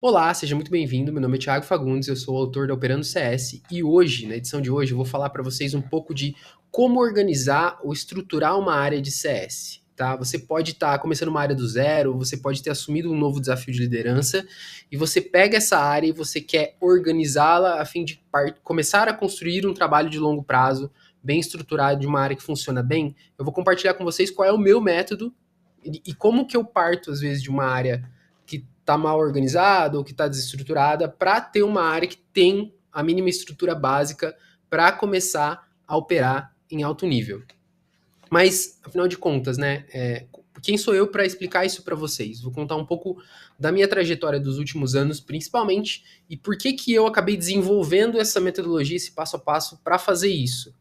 Olá, seja muito bem-vindo. Meu nome é Thiago Fagundes, eu sou o autor da Operando CS e hoje, na edição de hoje, eu vou falar para vocês um pouco de como organizar ou estruturar uma área de CS. Tá? Você pode estar começando uma área do zero, você pode ter assumido um novo desafio de liderança e você pega essa área e você quer organizá-la a fim de começar a construir um trabalho de longo prazo bem estruturado de uma área que funciona bem. Eu vou compartilhar com vocês qual é o meu método e como que eu parto, às vezes, de uma área que está mal organizada ou que está desestruturada para ter uma área que tem a mínima estrutura básica para começar a operar em alto nível. Mas, afinal de contas, né, quem sou eu para explicar isso para vocês? Vou contar um pouco da minha trajetória dos últimos anos, principalmente, e por que que eu acabei desenvolvendo essa metodologia, esse passo a passo para fazer isso.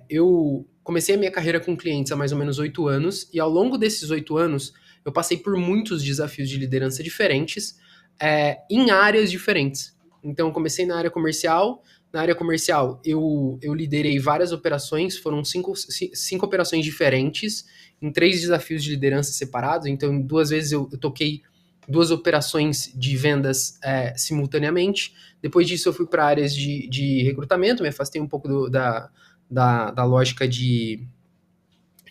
Eu comecei a minha carreira com clientes há mais ou menos 8 anos, e ao longo desses 8 anos, eu passei por muitos desafios de liderança diferentes, em áreas diferentes. Então, eu comecei na área comercial. Na área comercial, eu liderei várias operações, foram cinco operações diferentes, em 3 desafios de liderança separados. Então, 2 vezes eu toquei 2 operações de vendas simultaneamente. Depois disso, eu fui para áreas de recrutamento, me afastei um pouco da lógica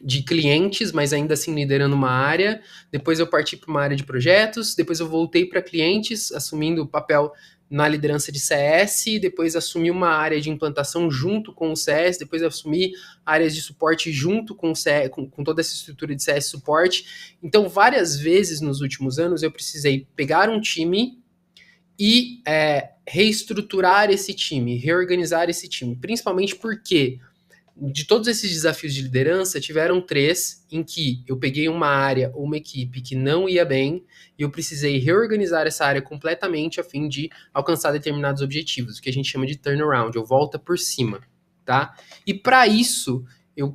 de clientes, mas ainda assim liderando uma área. Depois eu parti para uma área de projetos, depois eu voltei para clientes, assumindo o papel na liderança de CS, depois assumi uma área de implantação junto com o CS, depois assumi áreas de suporte junto com o CS, com toda essa estrutura de CS suporte. Então, várias vezes nos últimos anos eu precisei pegar um time e reestruturar esse time, reorganizar esse time, principalmente porque de todos esses desafios de liderança, tiveram 3 em que eu peguei uma área ou uma equipe que não ia bem e eu precisei reorganizar essa área completamente a fim de alcançar determinados objetivos, o que a gente chama de turnaround, ou volta por cima, tá? E para isso,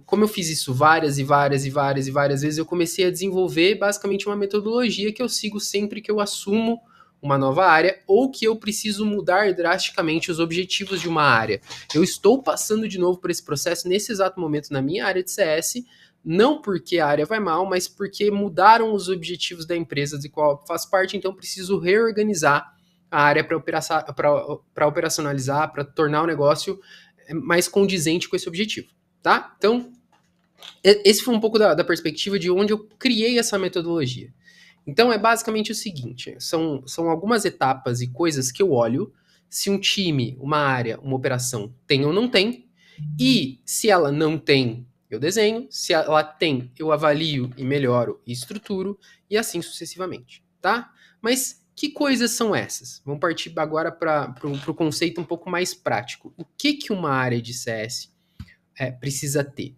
como eu fiz isso várias e várias e várias e várias vezes, eu comecei a desenvolver basicamente uma metodologia que eu sigo sempre que eu assumo uma nova área ou que eu preciso mudar drasticamente os objetivos de uma área. Eu estou passando de novo por esse processo nesse exato momento na minha área de CS, não porque a área vai mal, mas porque mudaram os objetivos da empresa de qual faz parte, então preciso reorganizar a área para operacionalizar, para tornar o negócio mais condizente com esse objetivo, tá? Então, esse foi um pouco da perspectiva de onde eu criei essa metodologia. Então é basicamente o seguinte: são algumas etapas e coisas que eu olho se um time, uma área, uma operação tem ou não tem, e se ela não tem, eu desenho, se ela tem, eu avalio e melhoro e estruturo, e assim sucessivamente, tá? Mas que coisas são essas? Vamos partir agora para o conceito um pouco mais prático. O que, que uma área de CS precisa ter?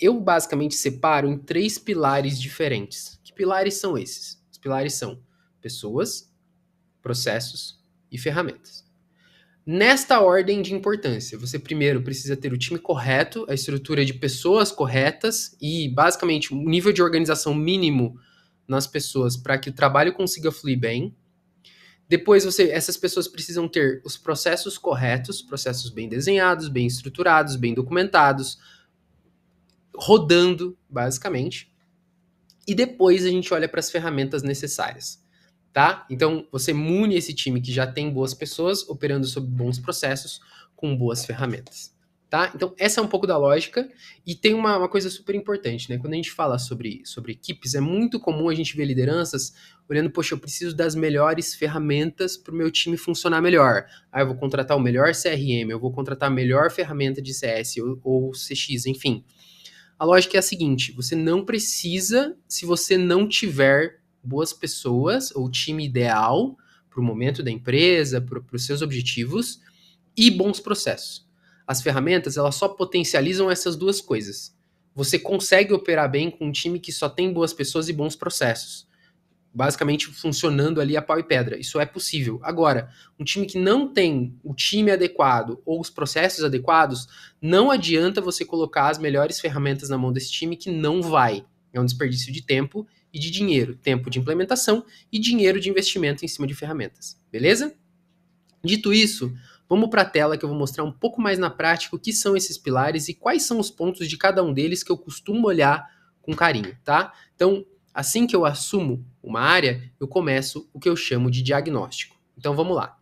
Eu basicamente separo em 3 pilares diferentes. Que pilares são esses? Os pilares são pessoas, processos e ferramentas. Nesta ordem de importância, você primeiro precisa ter o time correto, a estrutura de pessoas corretas e basicamente um nível de organização mínimo nas pessoas para que o trabalho consiga fluir bem. Depois essas pessoas precisam ter os processos corretos, processos bem desenhados, bem estruturados, bem documentados, rodando, basicamente. E depois a gente olha para as ferramentas necessárias, tá? Então, você mune esse time que já tem boas pessoas, operando sob bons processos, com boas ferramentas, tá? Então, essa é um pouco da lógica. E tem uma coisa super importante, né? Quando a gente fala sobre equipes, é muito comum a gente ver lideranças olhando, poxa, eu preciso das melhores ferramentas para o meu time funcionar melhor. Ah, eu vou contratar o melhor CRM, eu vou contratar a melhor ferramenta de CS ou CX, enfim. A lógica é a seguinte: você não precisa, se você não tiver boas pessoas ou time ideal para o momento da empresa, para os seus objetivos e bons processos. As ferramentas, elas só potencializam essas duas coisas. Você consegue operar bem com um time que só tem boas pessoas e bons processos, basicamente funcionando ali a pau e pedra. Isso é possível. Agora, um time que não tem o time adequado ou os processos adequados, não adianta você colocar as melhores ferramentas na mão desse time que não vai. É um desperdício de tempo e de dinheiro. Tempo de implementação e dinheiro de investimento em cima de ferramentas. Beleza? Dito isso, vamos para a tela que eu vou mostrar um pouco mais na prática o que são esses pilares e quais são os pontos de cada um deles que eu costumo olhar com carinho, tá? Então, Assim que eu assumo uma área, eu começo o que eu chamo de diagnóstico. Então vamos lá.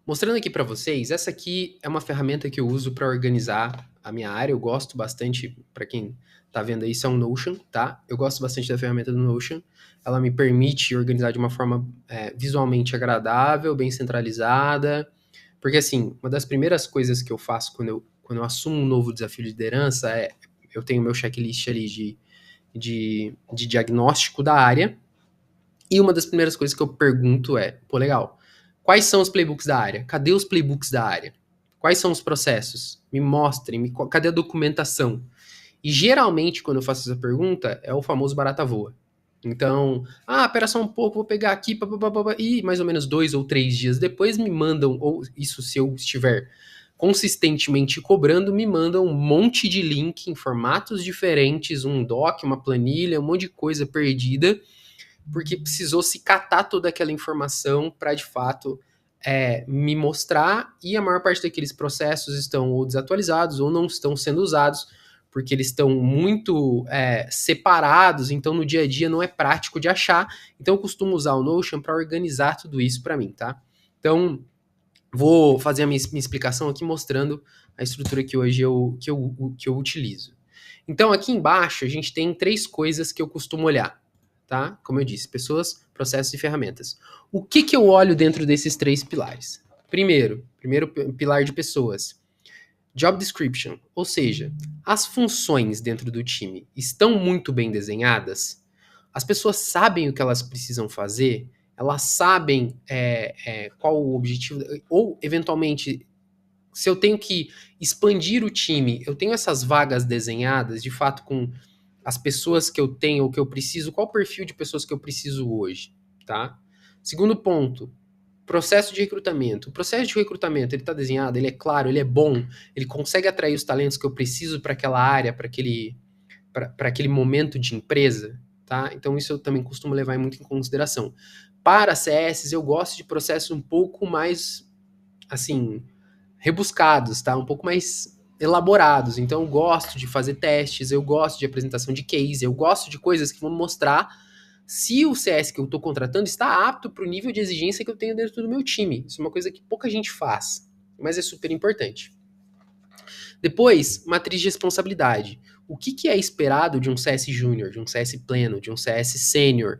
Mostrando aqui para vocês, essa aqui é uma ferramenta que eu uso para organizar a minha área. Eu gosto bastante, para quem tá vendo aí, isso é um Notion, tá? Eu gosto bastante da ferramenta do Notion. Ela me permite organizar de uma forma visualmente agradável, bem centralizada. Porque, assim, uma das primeiras coisas que eu faço quando eu assumo um novo desafio de liderança eu tenho meu checklist ali de diagnóstico da área. E uma das primeiras coisas que eu pergunto pô, legal, quais são os playbooks da área? Cadê os playbooks da área? Quais são os processos? Me mostrem, cadê a documentação? E geralmente, quando eu faço essa pergunta, é o famoso barata voa. Então, pera só um pouco, vou pegar aqui, e mais ou menos 2 ou 3 dias depois me mandam, ou isso se eu estiver consistentemente cobrando, me mandam um monte de link em formatos diferentes, um doc, uma planilha, um monte de coisa perdida, porque precisou se catar toda aquela informação para de fato me mostrar, e a maior parte daqueles processos estão ou desatualizados ou não estão sendo usados, porque eles estão muito separados, então no dia a dia não é prático de achar. Então eu costumo usar o Notion para organizar tudo isso para mim, tá? Então vou fazer a minha explicação aqui mostrando a estrutura que hoje que eu utilizo. Então aqui embaixo a gente tem 3 coisas que eu costumo olhar, tá? Como eu disse, pessoas, processos e ferramentas. O que eu olho dentro desses 3 pilares? Primeiro pilar de pessoas, job description, ou seja, as funções dentro do time estão muito bem desenhadas? As pessoas sabem o que elas precisam fazer? Elas sabem qual o objetivo? Ou, eventualmente, se eu tenho que expandir o time, eu tenho essas vagas desenhadas, de fato, com as pessoas que eu tenho ou que eu preciso, qual o perfil de pessoas que eu preciso hoje, tá? Segundo ponto, processo de recrutamento. O processo de recrutamento, ele está desenhado, ele é claro, ele é bom, ele consegue atrair os talentos que eu preciso para aquela área, para aquele momento de empresa, tá? Então isso eu também costumo levar muito em consideração. Para CS, eu gosto de processos um pouco mais, assim, rebuscados, tá? Um pouco mais elaborados. Então eu gosto de fazer testes, eu gosto de apresentação de case, eu gosto de coisas que vão mostrar se o CS que eu estou contratando está apto para o nível de exigência que eu tenho dentro do meu time. Isso é uma coisa que pouca gente faz, mas é super importante. Depois, matriz de responsabilidade. O que é esperado de um CS Júnior, de um CS pleno, de um CS sênior?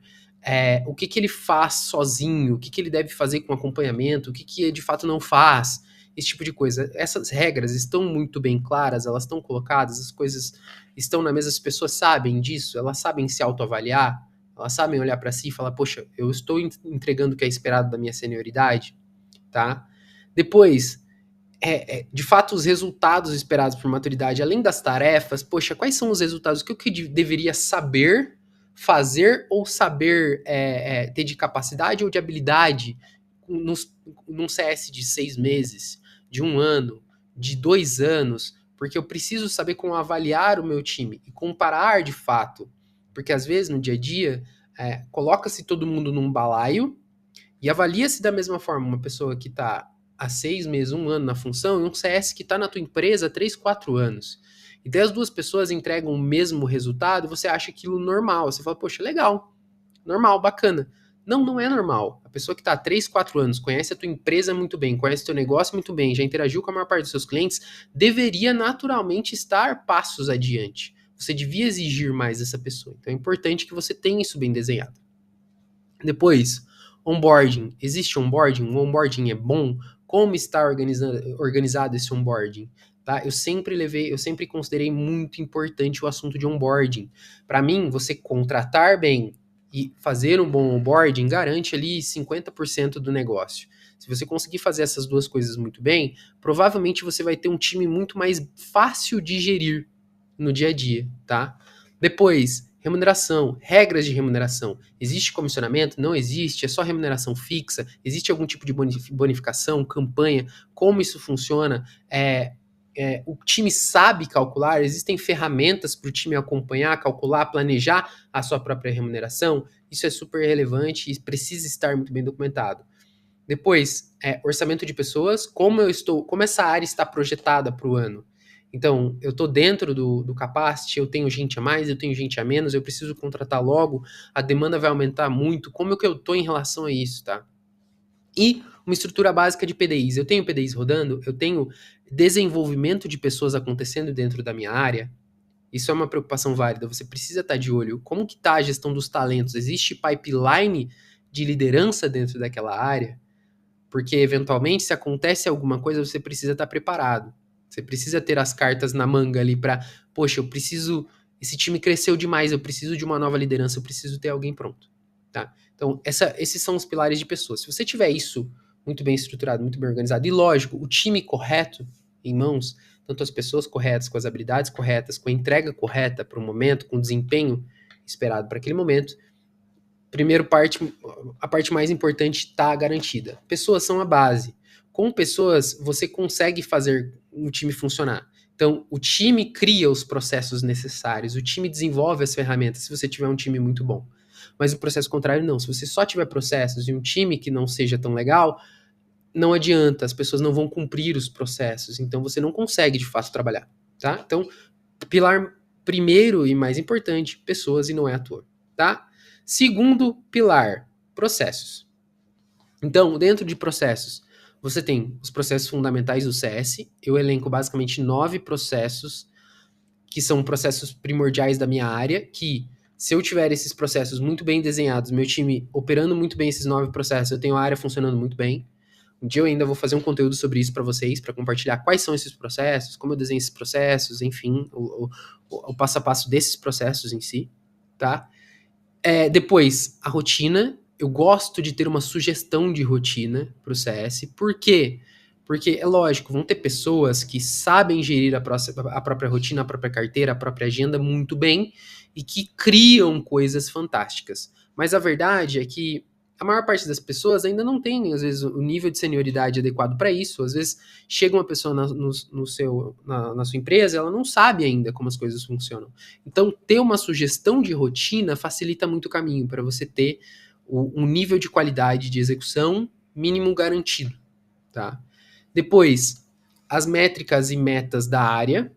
O que ele faz sozinho? O que ele deve fazer com acompanhamento? O que de fato não faz? Esse tipo de coisa. Essas regras estão muito bem claras, elas estão colocadas, as coisas estão na mesa, as pessoas sabem disso, elas sabem se autoavaliar, elas sabem olhar para si e falar, poxa, eu estou entregando o que é esperado da minha senioridade, tá? Depois, de fato, os resultados esperados por maturidade, além das tarefas, poxa, quais são os resultados? O que eu deveria saber fazer ou saber ter de capacidade ou de habilidade num CS de 6 meses, de 1 ano, de 2 anos, porque eu preciso saber como avaliar o meu time e comparar de fato. Porque às vezes, no dia a dia, coloca-se todo mundo num balaio e avalia-se da mesma forma uma pessoa que está há 6 meses, 1 ano na função, e um CS que está na tua empresa há 3, 4 anos. E daí as duas pessoas entregam o mesmo resultado e você acha aquilo normal. Você fala, poxa, legal, normal, bacana. Não, não é normal. A pessoa que está há 3, 4 anos, conhece a tua empresa muito bem, conhece o teu negócio muito bem, já interagiu com a maior parte dos seus clientes, deveria naturalmente estar passos adiante. Você devia exigir mais dessa pessoa. Então é importante que você tenha isso bem desenhado. Depois, onboarding. Existe onboarding? O onboarding é bom? Como está organizado esse onboarding? Tá? Eu sempre considerei muito importante o assunto de onboarding. Para mim, você contratar bem e fazer um bom onboarding garante ali 50% do negócio. Se você conseguir fazer essas duas coisas muito bem, provavelmente você vai ter um time muito mais fácil de gerir no dia a dia, tá? Depois, remuneração, regras de remuneração. Existe comissionamento? Não existe? É só remuneração fixa? Existe algum tipo de bonificação, campanha? Como isso funciona? O time sabe calcular? Existem ferramentas para o time acompanhar, calcular, planejar a sua própria remuneração? Isso é super relevante e precisa estar muito bem documentado. Depois, orçamento de pessoas, como essa área está projetada para o ano. Então, eu estou dentro do capacity, eu tenho gente a mais, eu tenho gente a menos, eu preciso contratar logo, a demanda vai aumentar muito, como é que eu estou em relação a isso, tá? E uma estrutura básica de PDIs. Eu tenho PDIs rodando, eu tenho desenvolvimento de pessoas acontecendo dentro da minha área. Isso é uma preocupação válida, você precisa estar de olho. Como que está a gestão dos talentos? Existe pipeline de liderança dentro daquela área? Porque, eventualmente, se acontece alguma coisa, você precisa estar preparado. Você precisa ter as cartas na manga ali para, poxa, eu preciso, esse time cresceu demais, eu preciso de uma nova liderança, eu preciso ter alguém pronto, tá? Então, esses são os pilares de pessoas. Se você tiver isso muito bem estruturado, muito bem organizado, e lógico, o time correto em mãos, tanto as pessoas corretas, com as habilidades corretas, com a entrega correta para o momento, com o desempenho esperado para aquele momento, primeiro parte, a parte mais importante está garantida. Pessoas são a base. Com pessoas, você consegue fazer um time funcionar. Então, o time cria os processos necessários, o time desenvolve as ferramentas, se você tiver um time muito bom. Mas o processo contrário, não. Se você só tiver processos e um time que não seja tão legal, não adianta, as pessoas não vão cumprir os processos, então você não consegue de fato trabalhar, tá? Então, pilar primeiro e mais importante, pessoas e não é ator, tá? Segundo pilar, processos. Então, dentro de processos, você tem os processos fundamentais do CS. Eu elenco basicamente 9 processos que são processos primordiais da minha área, que se eu tiver esses processos muito bem desenhados, meu time operando muito bem esses 9 processos, eu tenho a área funcionando muito bem. Um dia eu ainda vou fazer um conteúdo sobre isso para vocês, para compartilhar quais são esses processos, como eu desenho esses processos, enfim, o passo a passo desses processos em si, tá? Depois, a rotina. Eu gosto de ter uma sugestão de rotina para o CS. Por quê? Porque é lógico, vão ter pessoas que sabem gerir a própria rotina, a própria carteira, a própria agenda muito bem e que criam coisas fantásticas. Mas a verdade é que a maior parte das pessoas ainda não tem, às vezes, o nível de senioridade adequado para isso. Às vezes, chega uma pessoa na sua empresa, ela não sabe ainda como as coisas funcionam. Então, ter uma sugestão de rotina facilita muito o caminho para você ter um nível de qualidade de execução mínimo garantido, tá? Depois, as métricas e metas da área,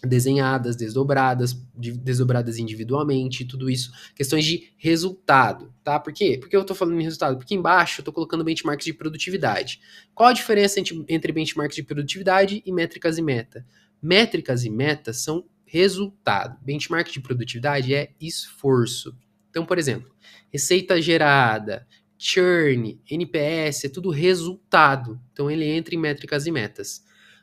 desenhadas, desdobradas individualmente, tudo isso, questões de resultado, tá? Por quê? Por que eu tô falando em resultado? Porque embaixo eu tô colocando benchmarks de produtividade. Qual a diferença entre benchmarks de produtividade e métricas e meta? Métricas e metas são resultado. Benchmark de produtividade é esforço. Então, por exemplo, receita gerada, churn, NPS, é tudo resultado. Então, ele entra em métricas e metas.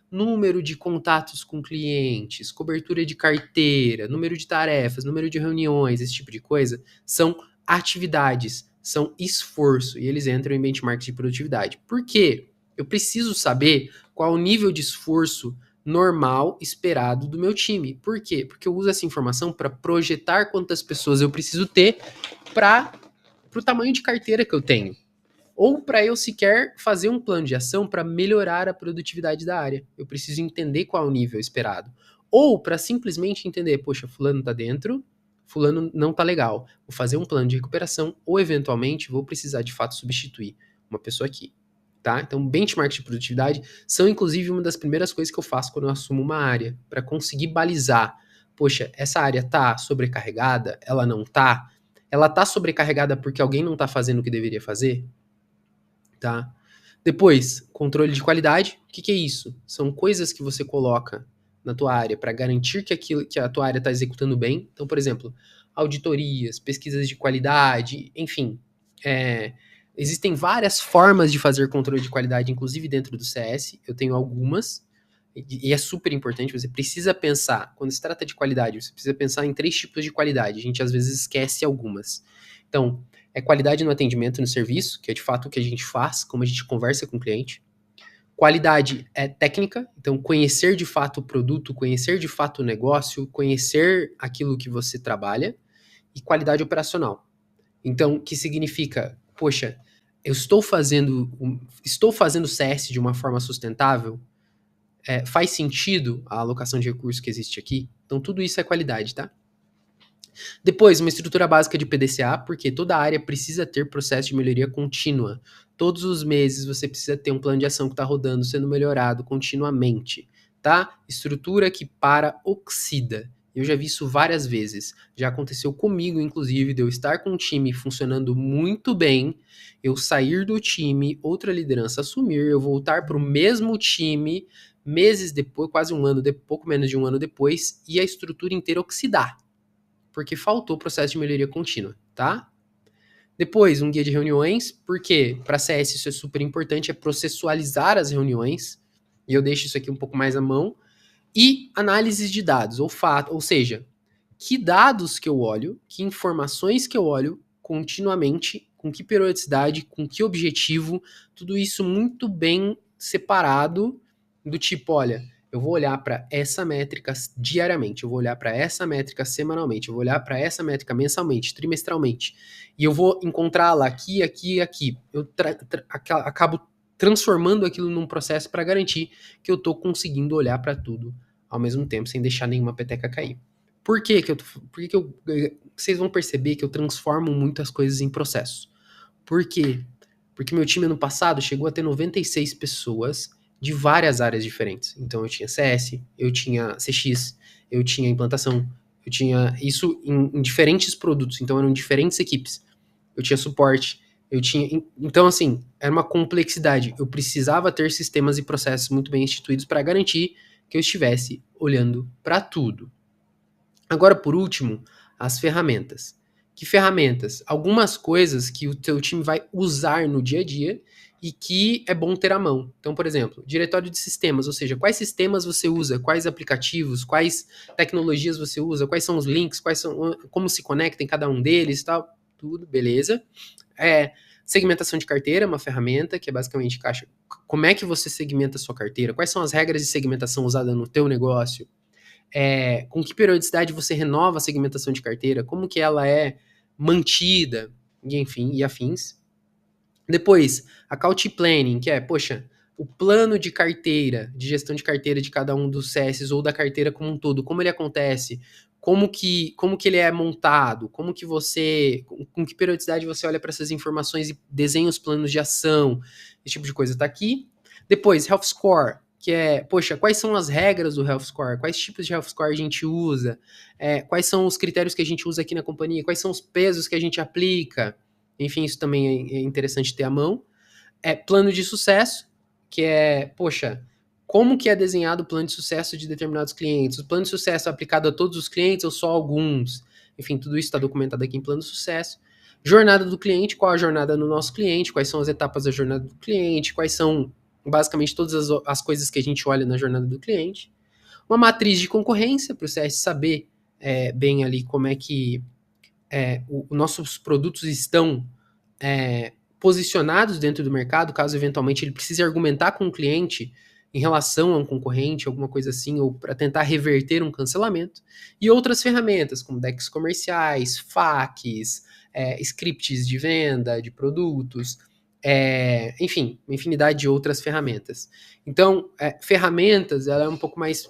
Número de contatos com clientes, cobertura de carteira, número de tarefas, número de reuniões, esse tipo de coisa, são atividades, são esforço, e eles entram em benchmarks de produtividade. Por quê? Eu preciso saber qual o nível de esforço normal esperado do meu time. Por quê? Porque eu uso essa informação para projetar quantas pessoas eu preciso ter para o tamanho de carteira que eu tenho. Ou para eu sequer fazer um plano de ação para melhorar a produtividade da área. Eu preciso entender qual é o nível esperado. Ou para simplesmente entender, poxa, fulano tá dentro, fulano não tá legal. Vou fazer um plano de recuperação ou eventualmente vou precisar de fato substituir uma pessoa aqui. Tá? Então, benchmarks de produtividade são inclusive uma das primeiras coisas que eu faço quando eu assumo uma área, para conseguir balizar. Poxa, essa área tá sobrecarregada? Ela não tá? Ela tá sobrecarregada porque alguém não tá fazendo o que deveria fazer? Tá? Depois, controle de qualidade. O que, que é isso? São coisas que você coloca na tua área para garantir que a tua área está executando bem. Então, por exemplo, auditorias, pesquisas de qualidade, enfim. Existem várias formas de fazer controle de qualidade, inclusive dentro do CS. Eu tenho algumas. E é super importante, você precisa pensar, quando se trata de qualidade, você precisa pensar em 3 tipos de qualidade. A gente às vezes esquece algumas. Então, qualidade no atendimento no serviço, que é de fato o que a gente faz, como a gente conversa com o cliente. Qualidade é técnica, então conhecer de fato o produto, conhecer de fato o negócio, conhecer aquilo que você trabalha. E qualidade operacional. Então, que significa, poxa, eu estou fazendo CS de uma forma sustentável? Faz sentido a alocação de recursos que existe aqui? Então, tudo isso é qualidade, tá? Depois, uma estrutura básica de PDCA, porque toda área precisa ter processo de melhoria contínua. Todos os meses você precisa ter um plano de ação que está rodando, sendo melhorado continuamente. tá? Estrutura que para-oxida. Eu já vi isso várias vezes. Já aconteceu comigo, inclusive, de eu estar com um time funcionando muito bem, eu sair do time, outra liderança assumir, eu voltar para o mesmo time meses depois, quase um ano, pouco menos de um ano depois, e a estrutura inteira oxidar, porque faltou o processo de melhoria contínua, tá? Depois, um guia de reuniões, porque para CS isso é super importante, é processualizar as reuniões, e eu deixo isso aqui um pouco mais à mão, e análise de dados, ou seja, que dados que eu olho, que informações que eu olho continuamente, com que periodicidade, com que objetivo, tudo isso muito bem separado, do tipo, olha, eu vou olhar para essa métrica diariamente, eu vou olhar para essa métrica semanalmente, eu vou olhar para essa métrica mensalmente, trimestralmente, e eu vou encontrá-la aqui, aqui e aqui. Eu acabo transformando aquilo num processo para garantir que eu estou conseguindo olhar para tudo ao mesmo tempo, sem deixar nenhuma peteca cair. Por que que eu, por que que eu, vocês vão perceber que eu transformo muitas coisas em processos. Por quê? Porque meu time ano passado chegou a ter 96 pessoas de várias áreas diferentes. Então eu tinha CS, eu tinha CX, eu tinha implantação, eu tinha isso em diferentes produtos, então eram diferentes equipes. Eu tinha suporte, eu tinha. Então, assim, era uma complexidade. Eu precisava ter sistemas e processos muito bem instituídos para garantir que eu estivesse olhando para tudo. Agora, por último, as ferramentas. Que ferramentas? Algumas coisas que o teu time vai usar no dia a dia e que é bom ter à mão. Então, por exemplo, diretório de sistemas, ou seja, quais sistemas você usa, quais aplicativos, quais tecnologias você usa, quais são os links, como se conecta em cada um deles, tal, tudo, beleza. Segmentação de carteira, uma ferramenta que é basicamente como é que você segmenta a sua carteira, quais são as regras de segmentação usadas no teu negócio, com que periodicidade você renova a segmentação de carteira, como que ela é mantida, e enfim, e afins. Depois, a Couch Planning, que é, poxa, o plano de carteira, de gestão de carteira de cada um dos CSs ou da carteira como um todo, como ele acontece, como que ele é montado, como que você, com que periodicidade você olha para essas informações e desenha os planos de ação, esse tipo de coisa está aqui. Depois, Health Score, que é, poxa, quais são as regras do Health Score, quais tipos de Health Score a gente usa, quais são os critérios que a gente usa aqui na companhia, quais são os pesos que a gente aplica, enfim, isso também é interessante ter à mão. Plano de sucesso, que é, poxa, como que é desenhado o plano de sucesso de determinados clientes? O plano de sucesso é aplicado a todos os clientes ou só alguns? Enfim, tudo isso está documentado aqui em plano de sucesso. Jornada do cliente, qual a jornada do nosso cliente, quais são as etapas da jornada do cliente, quais são basicamente todas as coisas que a gente olha na jornada do cliente. Uma matriz de concorrência, para o CS saber bem ali como é que nossos produtos estão posicionados dentro do mercado, caso eventualmente ele precise argumentar com o cliente em relação a um concorrente, alguma coisa assim, ou para tentar reverter um cancelamento. E outras ferramentas, como decks comerciais, FAQs, scripts de venda de produtos, enfim, uma infinidade de outras ferramentas. Então, ferramentas, ela é um pouco mais...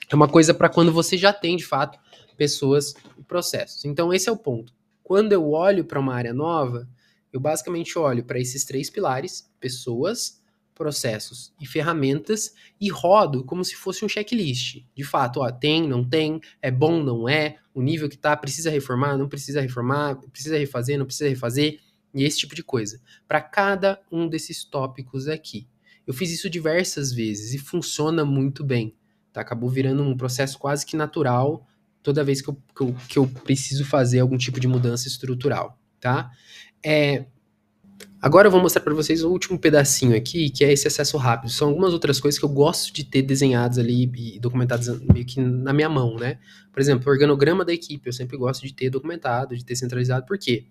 É uma coisa para quando você já tem, de fato, pessoas e processos. Então, esse é o ponto. Quando eu olho para uma área nova, eu basicamente olho para esses 3 pilares: pessoas, processos e ferramentas, e rodo como se fosse um checklist. De fato, tem, não tem, é bom, não é, o nível que tá, precisa reformar, não precisa reformar, precisa refazer, não precisa refazer, e esse tipo de coisa. Para cada um desses tópicos aqui. Eu fiz isso diversas vezes e funciona muito bem. Tá? Acabou virando um processo quase que natural toda vez que eu preciso fazer algum tipo de mudança estrutural, tá? Agora eu vou mostrar para vocês o último pedacinho aqui, que é esse acesso rápido. São algumas outras coisas que eu gosto de ter desenhadas ali e documentadas meio que na minha mão, né? Por exemplo, o organograma da equipe, eu sempre gosto de ter documentado, de ter centralizado, por quê?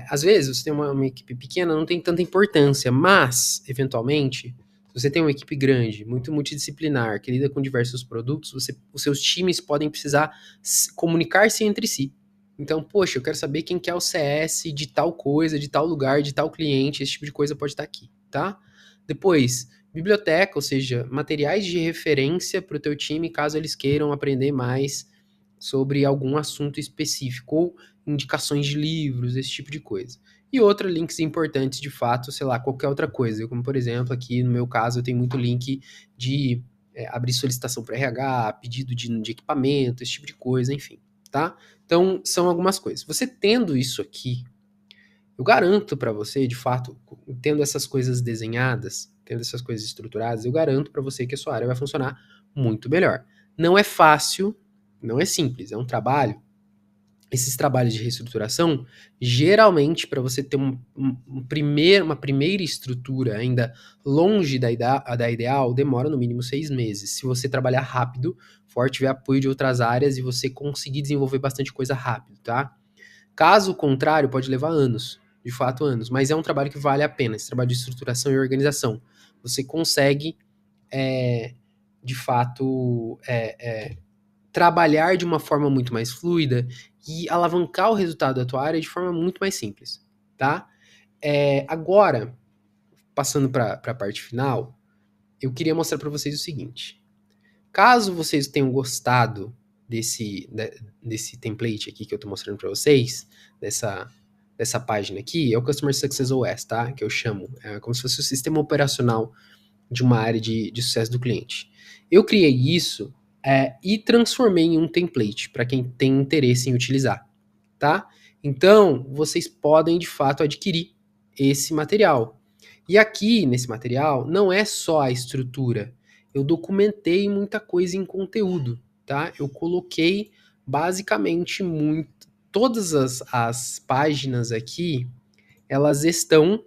Às vezes, você tem uma equipe pequena, não tem tanta importância, mas, eventualmente, se você tem uma equipe grande, muito multidisciplinar, que lida com diversos produtos, os seus times podem precisar comunicar-se entre si. Então, poxa, eu quero saber quem que é o CS de tal coisa, de tal lugar, de tal cliente, esse tipo de coisa pode estar aqui, tá? Depois, biblioteca, ou seja, materiais de referência para o teu time, caso eles queiram aprender mais sobre algum assunto específico, ou indicações de livros, esse tipo de coisa. E outra, links importantes de fato, sei lá, qualquer outra coisa. Como, por exemplo, aqui no meu caso, eu tenho muito link de abrir solicitação para RH, pedido de equipamento, esse tipo de coisa, enfim, tá? Então, são algumas coisas. Você tendo isso aqui, eu garanto para você, de fato, tendo essas coisas desenhadas, tendo essas coisas estruturadas, eu garanto para você que a sua área vai funcionar muito melhor. Não é fácil, não é simples, é um trabalho. Esses trabalhos de reestruturação, geralmente, para você ter uma primeira estrutura ainda longe da ideal, demora no mínimo 6 meses. Se você trabalhar rápido, for, tiver apoio de outras áreas e você conseguir desenvolver bastante coisa rápido, tá? Caso contrário, pode levar anos, de fato anos, mas é um trabalho que vale a pena, esse trabalho de estruturação e organização. Você consegue, é, de fato, trabalhar de uma forma muito mais fluida e alavancar o resultado da tua área de forma muito mais simples, tá? Agora, passando para a parte final, eu queria mostrar para vocês o seguinte. Caso vocês tenham gostado desse template aqui que eu estou mostrando para vocês, dessa página aqui, é o Customer Success OS, tá? Que eu chamo. É como se fosse o sistema operacional de uma área de sucesso do cliente. Eu criei isso e transformei em um template para quem tem interesse em utilizar, tá? Então, vocês podem, de fato, adquirir esse material. E aqui, nesse material, não é só a estrutura. Eu documentei muita coisa em conteúdo, tá? Eu coloquei, basicamente, todas as páginas aqui, elas estão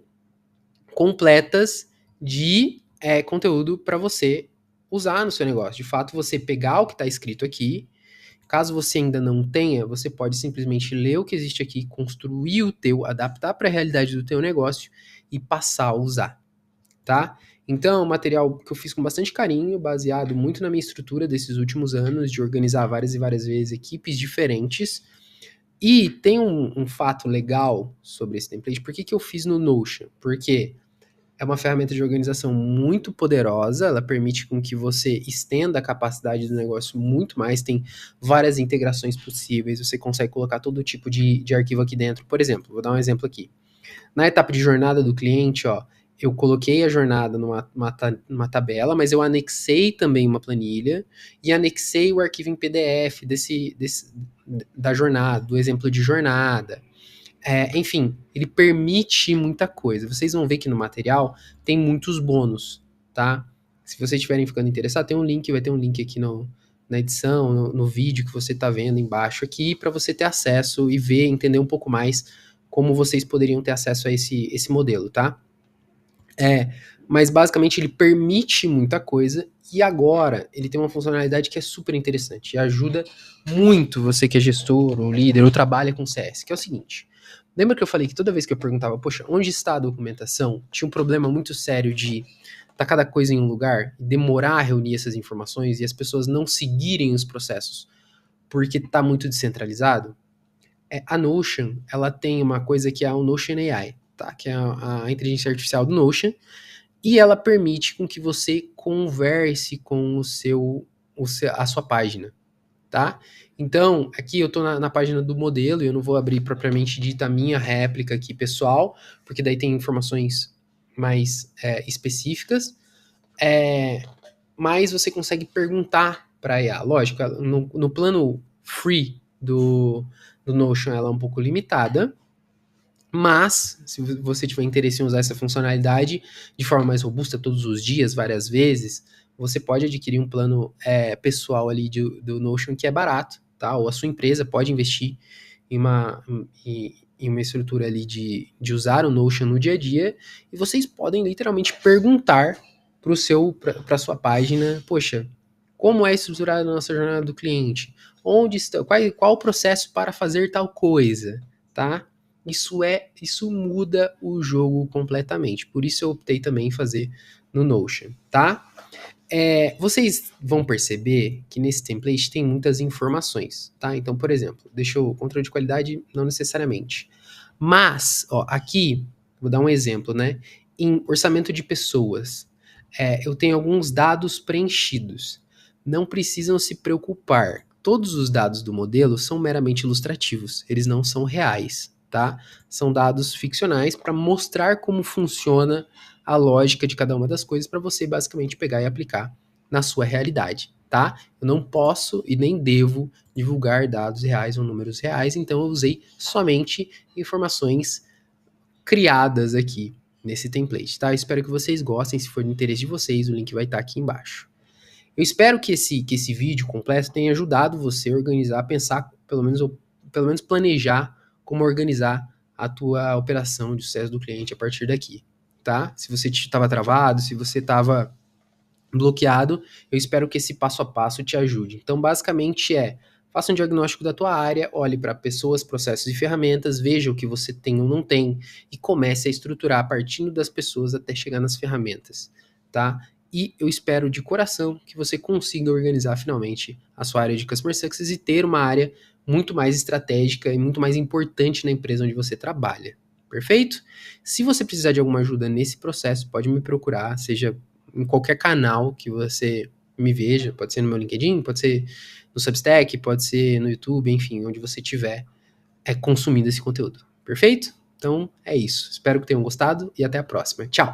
completas de conteúdo para você usar no seu negócio. De fato, você pegar o que está escrito aqui. Caso você ainda não tenha, você pode simplesmente ler o que existe aqui, construir o teu, adaptar para a realidade do teu negócio e passar a usar, tá? Então, é um material que eu fiz com bastante carinho, baseado muito na minha estrutura desses últimos anos, de organizar várias e várias vezes equipes diferentes. E tem um fato legal sobre esse template. Por que eu fiz no Notion? Porque é uma ferramenta de organização muito poderosa, ela permite com que você estenda a capacidade do negócio muito mais, tem várias integrações possíveis, você consegue colocar todo tipo de arquivo aqui dentro. Por exemplo, vou dar um exemplo aqui. Na etapa de jornada do cliente, ó, eu coloquei a jornada numa tabela, mas eu anexei também uma planilha e anexei o arquivo em PDF da jornada, do exemplo de jornada. Enfim, ele permite muita coisa. Vocês vão ver que no material tem muitos bônus, tá? Se vocês estiverem ficando interessados, vai ter um link aqui na edição, no vídeo que você está vendo embaixo aqui, para você ter acesso e ver, entender um pouco mais como vocês poderiam ter acesso a esse modelo, tá? Mas basicamente ele permite muita coisa e agora ele tem uma funcionalidade que é super interessante e ajuda muito você que é gestor ou líder ou trabalha com CS, que é o seguinte. Lembra que eu falei que toda vez que eu perguntava, poxa, onde está a documentação? Tinha um problema muito sério de estar cada coisa em um lugar, demorar a reunir essas informações e as pessoas não seguirem os processos porque está muito descentralizado? A Notion, ela tem uma coisa que é o Notion AI, tá? Que é a inteligência artificial do Notion, e ela permite com que você converse com a sua página, tá? Então, aqui eu estou na página do modelo e eu não vou abrir propriamente dita a minha réplica aqui pessoal, porque daí tem informações mais específicas, mas você consegue perguntar para a IA. Lógico, no plano free do Notion ela é um pouco limitada, mas, se você tiver interesse em usar essa funcionalidade de forma mais robusta todos os dias, várias vezes, você pode adquirir um plano pessoal ali do Notion que é barato, tá? Ou a sua empresa pode investir em uma estrutura ali de usar o Notion no dia a dia, e vocês podem literalmente perguntar para a sua página, poxa, como é estruturada a nossa jornada do cliente? Onde está, qual o processo para fazer tal coisa, tá? Isso muda o jogo completamente. Por isso eu optei também em fazer no Notion, tá? Vocês vão perceber que nesse template tem muitas informações, tá? Então, por exemplo, controle de qualidade não necessariamente. Mas, ó, aqui, vou dar um exemplo, né? Em orçamento de pessoas, eu tenho alguns dados preenchidos. Não precisam se preocupar. Todos os dados do modelo são meramente ilustrativos, eles não são reais, tá? São dados ficcionais para mostrar como funciona a lógica de cada uma das coisas para você basicamente pegar e aplicar na sua realidade, tá? Eu não posso e nem devo divulgar dados reais ou números reais, então eu usei somente informações criadas aqui nesse template, tá? Eu espero que vocês gostem, se for do interesse de vocês, o link vai estar aqui embaixo. Eu espero que esse vídeo completo tenha ajudado você a organizar, pensar, pelo menos planejar como organizar a tua operação de sucesso do cliente a partir daqui, tá? Se você estava travado, se você estava bloqueado, eu espero que esse passo a passo te ajude. Então, basicamente faça um diagnóstico da tua área, olhe para pessoas, processos e ferramentas, veja o que você tem ou não tem e comece a estruturar partindo das pessoas até chegar nas ferramentas, tá? E eu espero de coração que você consiga organizar finalmente a sua área de Customer Success e ter uma área muito mais estratégica e muito mais importante na empresa onde você trabalha. Perfeito? Se você precisar de alguma ajuda nesse processo, pode me procurar, seja em qualquer canal que você me veja, pode ser no meu LinkedIn, pode ser no Substack, pode ser no YouTube, enfim, onde você estiver consumindo esse conteúdo. Perfeito? Então é isso. Espero que tenham gostado e até a próxima. Tchau!